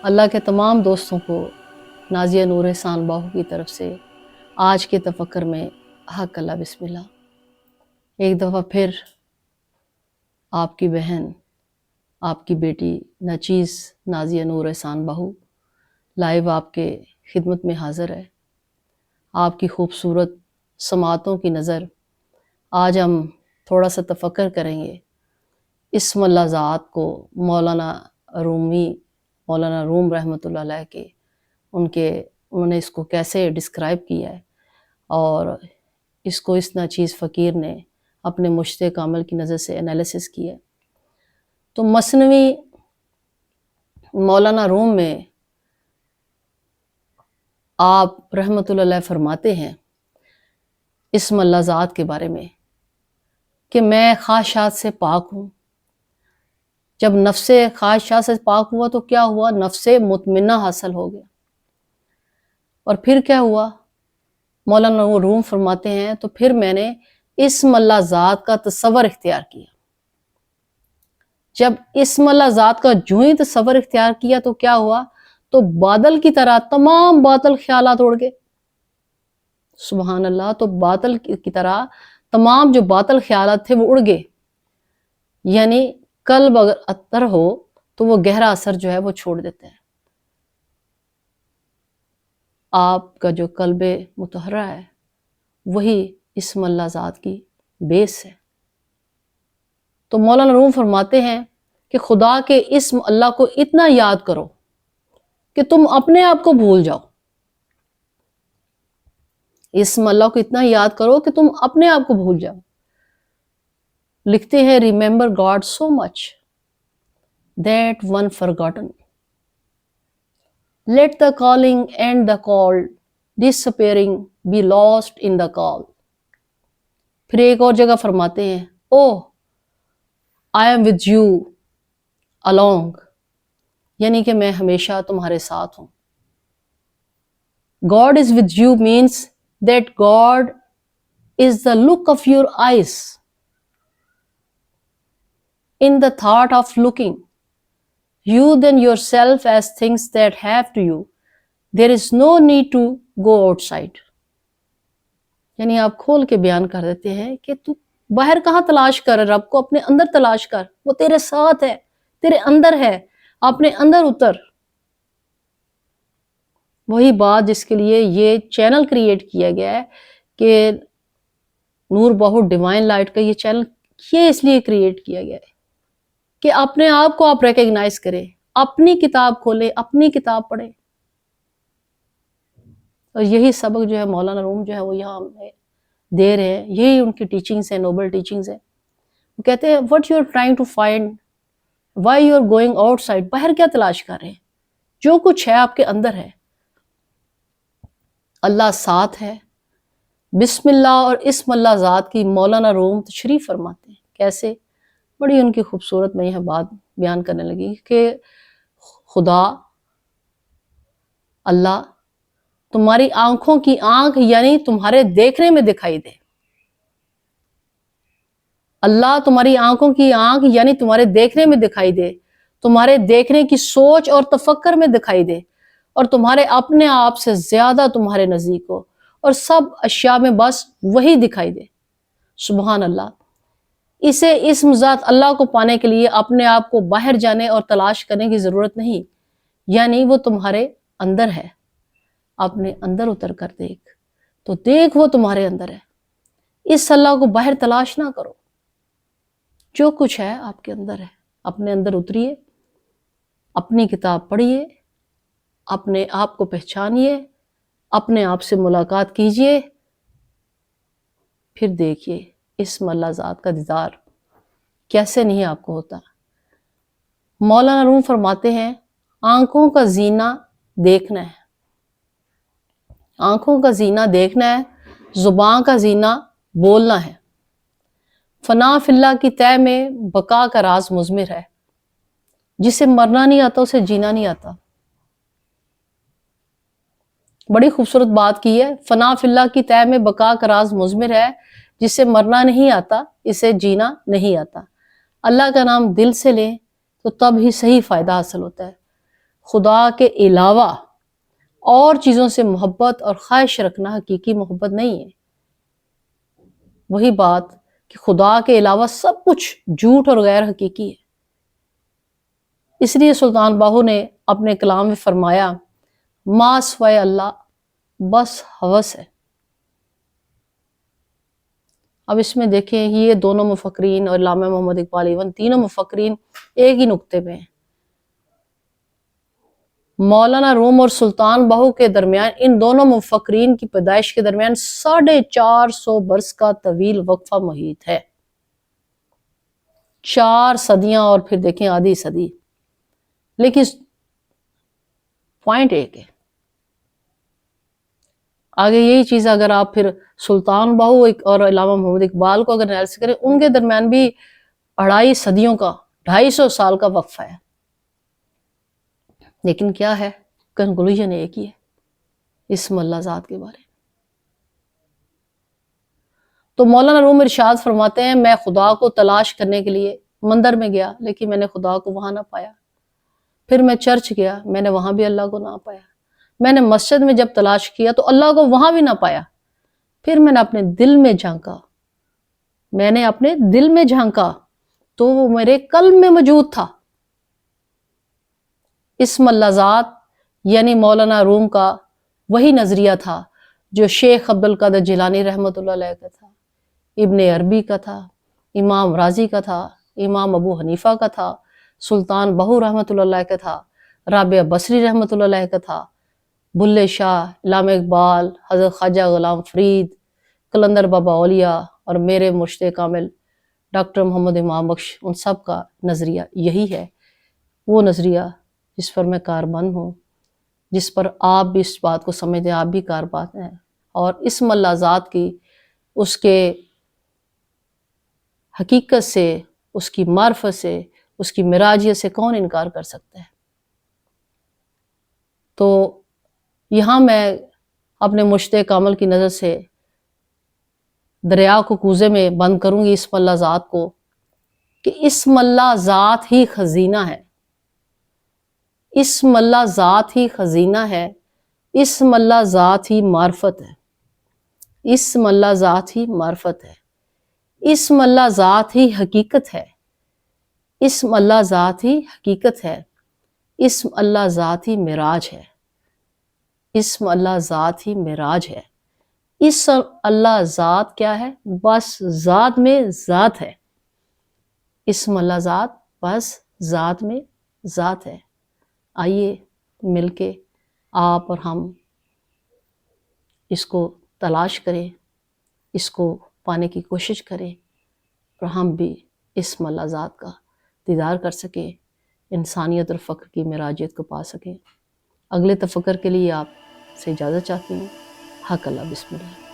اللہ کے تمام دوستوں کو نازیہ نور احسان باہو کی طرف سے آج کے تفکر میں حق اللہ بسم اللہ۔ ایک دفعہ پھر آپ کی بہن، آپ کی بیٹی ناچیز نازیہ نور احسان باہو لائیو آپ کے خدمت میں حاضر ہے۔ آپ کی خوبصورت سماعتوں کی نظر آج ہم تھوڑا سا تفکر کریں گے اسم اللہ ذات کو مولانا روم رحمۃ اللہ علیہ کے انہوں نے اس کو کیسے ڈسکرائب کیا ہے، اور اس کو اس ناچیز فقیر نے اپنے مشتق کامل کی نظر سے انالیسس کیا ہے۔ تو مثنوی مولانا روم میں آپ رحمۃ اللہ علیہ فرماتے ہیں اسم اللہ ذات کے بارے میں کہ میں خواہشات سے پاک ہوں۔ جب نفس خواہشات سے پاک ہوا تو کیا ہوا؟ نفس مطمئنہ حاصل ہو گیا۔ اور پھر کیا ہوا؟ مولانا روم فرماتے ہیں تو پھر میں نے اسم اللہ ذات کا تصور اختیار کیا۔ جب اسم اللہ ذات کا جو ہی تصور اختیار کیا تو کیا ہوا؟ تو بادل کی طرح تمام باطل خیالات اڑ گئے۔ سبحان اللہ۔ تو باطل کی طرح تمام جو باطل خیالات تھے وہ اڑ گئے۔ یعنی قلب اگر اطہر ہو تو وہ گہرا اثر جو ہے وہ چھوڑ دیتا ہے۔ آپ کا جو قلب مطہرہ ہے وہی اسم اللہ ذات کی بیس ہے۔ تو مولانا روم فرماتے ہیں کہ خدا کے اسم اللہ کو اتنا یاد کرو کہ تم اپنے آپ کو بھول جاؤ۔ اسم اللہ کو اتنا یاد کرو کہ تم اپنے آپ کو بھول جاؤ۔ لکھتے ہیں remember God so much that one forgotten. Let the calling and the called disappearing be lost in the call. پھر ایک اور جگہ فرماتے ہیں Oh, I am with you along. یعنی کہ میں ہمیشہ تمہارے ساتھ ہوں۔ God is with you means that God is the look of your eyes. In the thought of looking, you then yourself as things that have to you. There is no need to go outside. یعنی آپ کھول کے بیان کر دیتے ہیں کہ تو باہر کہاں تلاش کر، رب کو اپنے اندر تلاش کر، وہ تیرے ساتھ ہے، تیرے اندر ہے، اپنے اندر اتر۔ وہی بات جس کے لیے یہ چینل کریٹ کیا گیا ہے کہ نور باہو ڈیوائن لائٹ کا یہ چینل یہ اس لیے کریٹ کیا گیا ہے کہ اپنے آپ کو آپ ریکگنائز کریں، اپنی کتاب کھولیں، اپنی کتاب پڑھیں۔ اور یہی سبق جو ہے مولانا روم جو ہے وہ یہاں ہمیں دے رہے ہیں، یہی ان کی ٹیچنگز ہیں، نوبل ٹیچنگز ہیں۔ وہ کہتے ہیں what you are trying to find, why you are going outside. باہر کیا تلاش کر رہے ہیں؟ جو کچھ ہے آپ کے اندر ہے۔ اللہ ساتھ ہے۔ بسم اللہ اور اسم اللہ ذات کی مولانا روم تشریح فرماتے ہیں۔ کیسے؟ بڑی ان کی خوبصورت میں یہ بات بیان کرنے لگی کہ خدا اللہ تمہاری آنکھوں کی آنکھ یعنی تمہارے دیکھنے میں دکھائی دے۔ اللہ تمہاری آنکھوں کی آنکھ یعنی تمہارے دیکھنے میں دکھائی دے، تمہارے دیکھنے کی سوچ اور تفکر میں دکھائی دے، اور تمہارے اپنے آپ سے زیادہ تمہارے نزدیک ہو، اور سب اشیاء میں بس وہی دکھائی دے۔ سبحان اللہ۔ اسے اسم ذات اللہ کو پانے کے لیے اپنے آپ کو باہر جانے اور تلاش کرنے کی ضرورت نہیں، یعنی وہ تمہارے اندر ہے۔ اپنے اندر اتر کر دیکھ تو دیکھ وہ تمہارے اندر ہے۔ اس اللہ کو باہر تلاش نہ کرو، جو کچھ ہے آپ کے اندر ہے۔ اپنے اندر اتریے، اپنی کتاب پڑھیے، اپنے آپ کو پہچانیے، اپنے آپ سے ملاقات کیجیے، پھر دیکھیے اسم اللہ ذات کا دیدار کیسے نہیں آپ کو ہوتا۔ مولانا روم فرماتے ہیں آنکھوں کا زینہ دیکھنا ہے، آنکھوں کا زینہ دیکھنا ہے، زبان کا زینہ بولنا ہے۔ فنا فی اللہ کی طے میں بقا کا راز مضمر ہے۔ جسے مرنا نہیں آتا اسے جینا نہیں آتا۔ بڑی خوبصورت بات کی ہے، فنا فی اللہ کی طے میں بقا کا راز مضمر ہے، جسے مرنا نہیں آتا اسے جینا نہیں آتا۔ اللہ کا نام دل سے لیں تو تب ہی صحیح فائدہ حاصل ہوتا ہے۔ خدا کے علاوہ اور چیزوں سے محبت اور خواہش رکھنا حقیقی محبت نہیں ہے۔ وہی بات کہ خدا کے علاوہ سب کچھ جھوٹ اور غیر حقیقی ہے۔ اس لیے سلطان باہو نے اپنے کلام میں فرمایا ما سوائے اللہ بس ہوس ہے۔ اب اس میں دیکھیں یہ دونوں مفکرین اور علامہ محمد اقبال ایون تینوں مفکرین ایک ہی نقطے پہ ہیں۔ مولانا روم اور سلطان باہو کے درمیان، ان دونوں مفکرین کی پیدائش کے درمیان 450 برس کا طویل وقفہ محیط ہے۔ 4 صدیاں اور پھر دیکھیں آدھی صدی، لیکن پوائنٹ ایک ہے۔ آگے یہی چیز اگر آپ پھر سلطان باہو اور علامہ محمد اقبال کو اگر انالیسس کریں، ان کے درمیان بھی 2.5 صدیوں کا 250 سال کا وقفہ ہے، لیکن کیا ہے کنکلوژن ایک ہی ہے، اسم اللہ ذات کے بارے میں۔ تو مولانا روم ارشاد فرماتے ہیں میں خدا کو تلاش کرنے کے لیے مندر میں گیا، لیکن میں نے خدا کو وہاں نہ پایا۔ پھر میں چرچ گیا، میں نے وہاں بھی اللہ کو نہ پایا۔ میں نے مسجد میں جب تلاش کیا تو اللہ کو وہاں بھی نہ پایا۔ پھر میں نے اپنے دل میں جھانکا تو وہ میرے قلب میں موجود تھا۔ اسم اللہ ذات یعنی مولانا روم کا وہی نظریہ تھا جو شیخ عبد القادر جیلانی رحمۃ اللہ علیہ کا تھا، ابن عربی کا تھا، امام رازی کا تھا، امام ابو حنیفہ کا تھا، سلطان باہو رحمۃ اللہ علیہ کا تھا، رابعہ بصری رحمۃ اللہ علیہ کا تھا، بلے شاہ، علامہ اقبال، حضرت خواجہ غلام فرید، قلندر بابا اولیاء اور میرے مرشد کامل ڈاکٹر محمد امام بخش، ان سب کا نظریہ یہی ہے۔ وہ نظریہ جس پر میں کاربند ہوں، جس پر آپ بھی اس بات کو سمجھتے ہیں، آپ بھی کاربند ہیں، اور اسم اللہ ذات کی اس کے حقیقت سے، اس کی معرفت سے، اس کی معراجیت سے کون انکار کر سکتا ہے؟ تو یہاں میں اپنے مرشد کامل کی نظر سے دریا کو کوزے میں بند کروں گی اسم اللہ ذات کو، کہ اسم اللہ ذات ہی خزینہ ہے، اسم اللہ ذات ہی خزینہ ہے، اسم اللہ ذات ہی معرفت ہے، اسم اللہ ذات ہی معرفت ہے، اسم اللہ ذات ہی حقیقت ہے، اسم اللہ ذات ہی حقیقت ہے، اسم اللہ ذات ہی معراج ہے، اسم اللہ ذات ہی معراج ہے۔ اسم اللہ ذات کیا ہے؟ بس ذات میں ذات ہے۔ اسم اللہ ذات بس ذات میں ذات ہے۔ آئیے مل کے آپ اور ہم اس کو تلاش کریں، اس کو پانے کی کوشش کریں، اور ہم بھی اسم اللہ ذات کا دیدار کر سکیں، انسانیت اور فقر کی معراجیت کو پا سکیں۔ اگلے تفکر کے لیے آپ سے اجازت چاہتی ہوں۔ حق اللہ، بسم اللہ۔